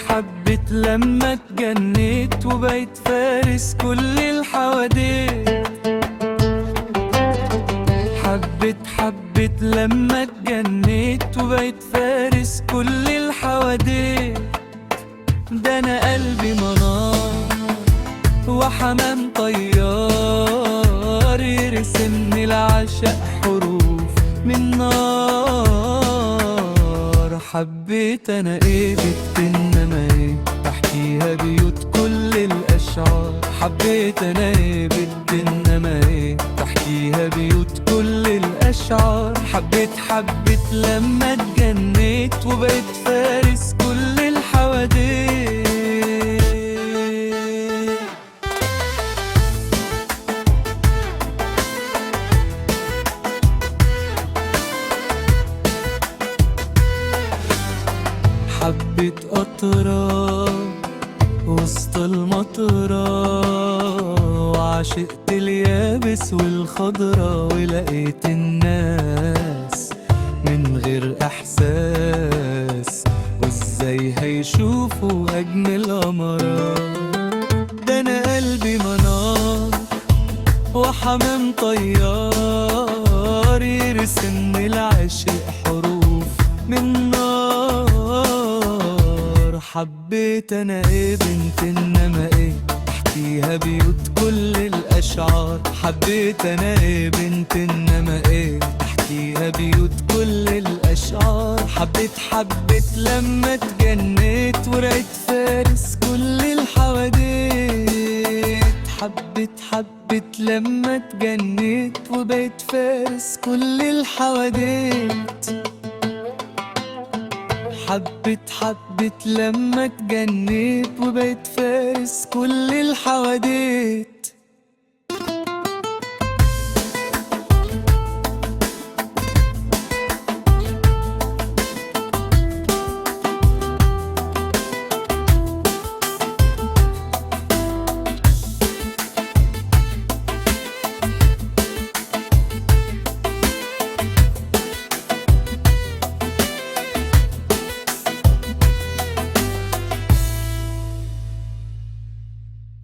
حبيت لما اتجنيت وبقيت فارس كل الحواديت. حبيت لما اتجنيت وبقيت فارس كل الحواديت. ده انا قلبي منار وحمام طيار، يرسمني العشق حروف من نار. حبيت انا ايه بنت انما ايه بحكيها بيوت كل الاشعار. حبيت انا ايه بنت انما ايه بحكيها بيوت كل الاشعار. حبيت لما اتجنيت وبقيت فارس كل الحواديت. حبيت قطرة وسط المطرة، وعشقت اليابس والخضرة، ولقيت الناس من غير إحساس، وإزاي هيشوفوا أجمل قمرة. ده أنا قلبي منار وحمام طيار، يرسمني العشق حروف من نار. حبيت انا ايه بنت انما ايه احكيها بيوت كل الاشعار. حبيت انا ايه بنت انما ايه احكيها بيوت كل الاشعار. حبيت لما اتجنيت ورقت فارس كل الحواديت. حبيت لما اتجنيت وبقيت فارس كل الحواديت. حبيت لما اتجنيت وبقيت فارس كل الحواديت.